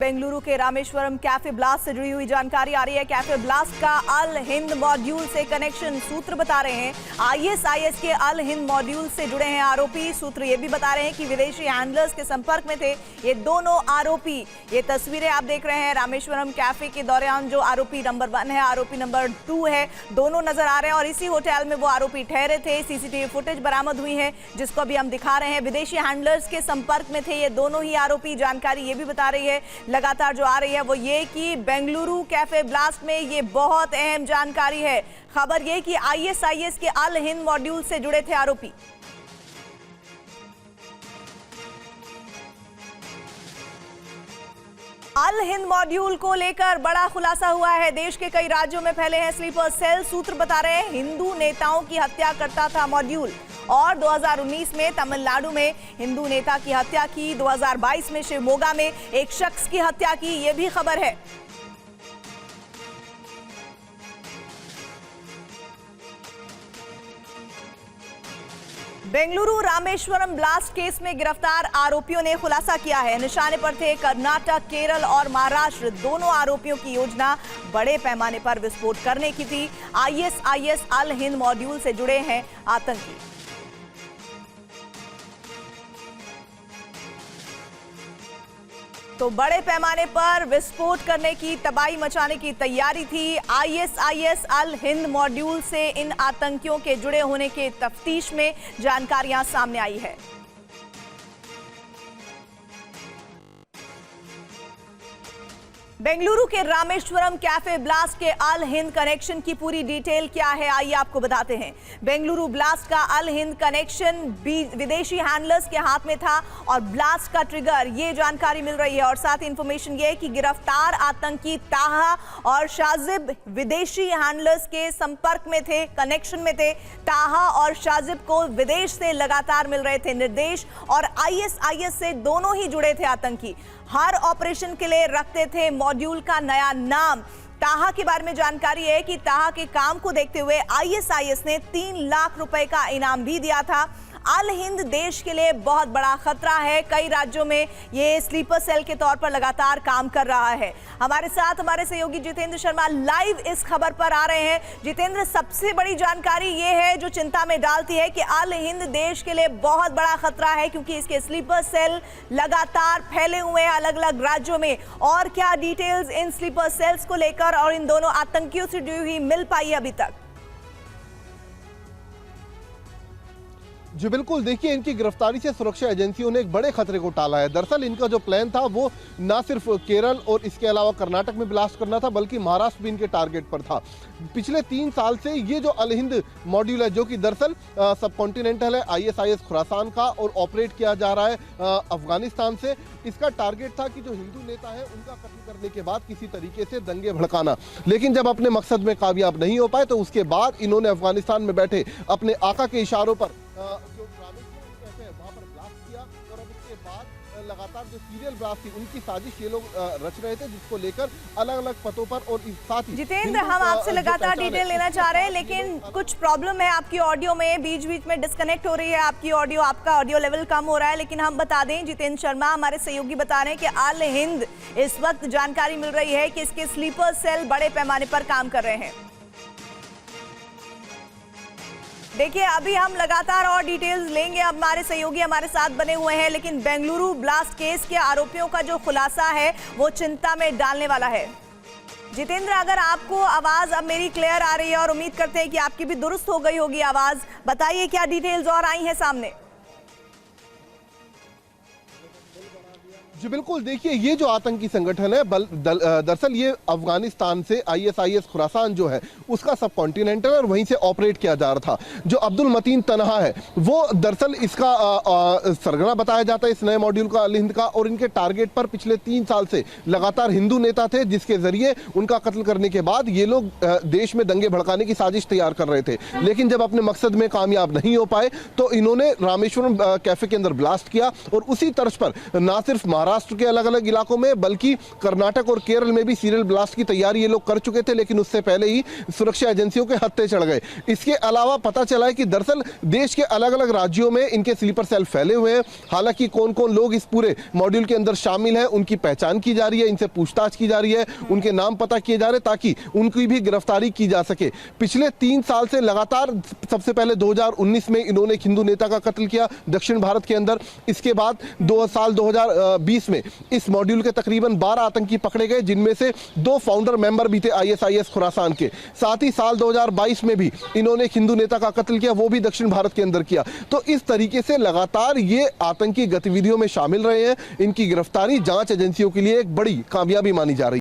बेंगलुरु के Rameswaram cafe blast से जुड़ी हुई जानकारी आ रही है। कैफे ब्लास्ट का अल हिंद मॉड्यूल से कनेक्शन, सूत्र बता रहे हैं आईएसआईएस के अल हिंद मॉड्यूल से जुड़े हैं आरोपी। सूत्र ये भी बता रहे हैं कि विदेशी हैंडलर्स के संपर्क में थे ये दोनों आरोपी। ये तस्वीरें आप देख रहे हैं रामेश्वरम कैफे के दौरान जो आरोपी नंबर 1 है, आरोपी नंबर 2 है, दोनों नजर आ रहे हैं और इसी होटल में वो आरोपी ठहरे थे। सीसीटीवी फुटेज बरामद हुई है जिसको अभी हम दिखा रहे हैं। विदेशी हैंडलर्स के संपर्क में थे ये दोनों ही आरोपी। जानकारी ये भी बता रही है लगातार जो आ रही है वो ये कि बेंगलुरु कैफे ब्लास्ट में ये बहुत अहम जानकारी है। खबर ये कि आईएसआईएस के अल हिंद मॉड्यूल से जुड़े थे आरोपी। अल हिंद मॉड्यूल को लेकर बड़ा खुलासा हुआ है। देश के कई राज्यों में फैले हैं स्लीपर सेल। सूत्र बता रहे हैं हिंदू नेताओं की हत्या करता था मॉड्यूल और 2019 में तमिलनाडु में हिंदू नेता की हत्या की, 2022 में शिवमोगा में एक शख्स की हत्या की, यह भी खबर है। बेंगलुरु रामेश्वरम ब्लास्ट केस में गिरफ्तार आरोपियों ने खुलासा किया है निशाने पर थे कर्नाटक, केरल और महाराष्ट्र। दोनों आरोपियों की योजना बड़े पैमाने पर विस्फोट करने की थी। आईएसआईएस अल हिंद मॉड्यूल से जुड़े हैं आतंकी। तो बड़े पैमाने पर विस्फोट करने की, तबाही मचाने की तैयारी थी। आईएसआईएस अल हिंद मॉड्यूल से इन आतंकियों के जुड़े होने के तफ्तीश में जानकारियां सामने आई है। बेंगलुरु के रामेश्वरम कैफे ब्लास्ट के अल हिंद कनेक्शन की पूरी डिटेल क्या है, आइए आपको बताते हैं। बेंगलुरु ब्लास्ट का अल हिंद कनेक्शन विदेशी हैंडलर्स के हाथ में था और ब्लास्ट का ट्रिगर, ये जानकारी मिल रही है। और साथ ही इंफॉर्मेशन ये है कि गिरफ्तार आतंकी ताहा और शाजिब विदेशी हैंडलर्स के संपर्क में थे, कनेक्शन में थे। ताहा और शाजिब को विदेश से लगातार मिल रहे थे निर्देश और आईएसआईएस से दोनों ही जुड़े थे आतंकी। हर ऑपरेशन के लिए रखते थे मॉड्यूल का नया नाम। ताहा के बारे में जानकारी है कि ताहा के काम को देखते हुए आईएसआईएस ने 3 लाख रुपए का इनाम भी दिया था। अल हिंद देश के लिए बहुत बड़ा खतरा है। कई राज्यों में ये स्लीपर सेल के तौर पर लगातार काम कर रहा है। हमारे साथ हमारे सहयोगी जितेंद्र शर्मा लाइव इस खबर पर आ रहे हैं। जितेंद्र, सबसे बड़ी जानकारी ये है जो चिंता में डालती है कि अल हिंद देश के लिए बहुत बड़ा खतरा है क्योंकि इसके स्लीपर सेल लगातार फैले हुए हैं अलग अलग राज्यों में। और क्या डिटेल्स इन स्लीपर सेल्स को लेकर और इन दोनों आतंकियों से जुड़ी हुई मिल पाई अभी तक? जी बिल्कुल, देखिए इनकी गिरफ्तारी से सुरक्षा एजेंसियों ने एक बड़े खतरे को टाला है। दरअसल इनका जो प्लान था वो ना सिर्फ केरल और इसके अलावा कर्नाटक में ब्लास्ट करना था बल्कि महाराष्ट्र भी इनके टारगेट पर था। पिछले 3 साल से ये जो अल हिंद मॉड्यूल है जो कि दरअसल सब कॉन्टिनेंटल है, आईएसआईएस खुरासान का और ऑपरेट किया जा रहा है अफगानिस्तान से। इसका टारगेट था कि जो हिंदू नेता है उनका कत्ल करने के बाद किसी तरीके से दंगे भड़काना। लेकिन जब अपने मकसद में कामयाब नहीं हो पाए तो उसके बाद इन्होंने अफगानिस्तान में बैठे अपने आका के इशारों पर जो रामेश्वरम कैफे है वहां पर ब्लास्ट किया और अब उसके बाद लगातार जो सीरियल ब्लास्ट थी उनकी साजिश ये लोग रच रहे थे जिसको लेकर अलग अलग पतों पर। और इस साथ ही जितेंद्र, हम आपसे लगातार डिटेल लेना चाह रहे हैं लेकिन कुछ प्रॉब्लम है आपकी ऑडियो में, बीच बीच में डिस्कनेक्ट हो रही है आपकी ऑडियो, आपका ऑडियो लेवल कम हो रहा है। लेकिन हम बता दें, जितेंद्र शर्मा हमारे सहयोगी बता रहे हैं कि अल हिंद इस वक्त जानकारी मिल रही है कि इसके स्लीपर सेल बड़े पैमाने पर काम कर रहे हैं। देखिए अभी हम लगातार और डिटेल्स लेंगे, हमारे सहयोगी हमारे साथ बने हुए हैं। लेकिन बेंगलुरु ब्लास्ट केस के आरोपियों का जो खुलासा है वो चिंता में डालने वाला है। जितेंद्र, अगर आपको आवाज अब मेरी क्लियर आ रही है और उम्मीद करते हैं कि आपकी भी दुरुस्त हो गई होगी आवाज, बताइए क्या डिटेल्स और आई हैं सामने? जी बिल्कुल, देखिए ये जो आतंकी संगठन है दरअसल ये अफगानिस्तान से आईएसआईएस खुरासान जो है उसका सब कॉन्टिनेंटल और वहीं से ऑपरेट किया जा रहा था। जो अब्दुल मतीन तनहा है वो दरअसल इसका सरगना बताया जाता है इस नए मॉड्यूल का अल हिंद का। और इनके टारगेट पर पिछले 3 साल से लगातार हिंदू नेता थे जिसके जरिए उनका कत्ल करने के बाद ये लोग देश में दंगे भड़काने की साजिश तैयार कर रहे थे। लेकिन जब अपने मकसद में कामयाब नहीं हो पाए तो इन्होंने रामेश्वरम कैफे के अंदर ब्लास्ट किया और उसी तर्ज पर ना सिर्फ महाराष्ट्र के अलग अलग इलाकों में, बल्कि कर्नाटक और केरल में भी सीरियल ब्लास्ट की तैयारी ये लोग कर चुके थे, लेकिन उससे पहले ही सुरक्षा एजेंसियों के हत्थे चढ़ गए। इसके अलावा पता चला है कि दरअसल देश के अलग अलग राज्यों में इनके स्लीपर सेल फैले हुए हैं। हालांकि कौन कौन लोग इस पूरे मॉड्यूल के अंदर शामिल हैं उनकी पहचान की जा रही है, इनसे पूछताछ की जा रही है, उनके नाम पता किए जा रहे हैं ताकि उनकी भी गिरफ्तारी की जा सके। पिछले 3 साल से लगातार, सबसे पहले 2019 में इन्होंने एक हिंदू नेता का कत्ल किया दक्षिण भारत के अंदर। इसके बाद 2020 में इस मॉड्यूल के तकरीबन 12 आतंकी पकड़े गए, जिनमें से 2 फाउंडर मेंबर भी थे ISIS खुरासान के। साथ ही साल 2022 में भी इन्होंने एक हिंदू नेता का कत्ल किया, वो भी दक्षिण भारत के अंदर किया। तो इस तरीके से लगातार ये आतंकी गतिविधियों में शामिल रहे हैं। इनकी गिरफ्तारी जांच एजेंसियों के लिए एक बड़ी कामयाबी मानी जा रही है।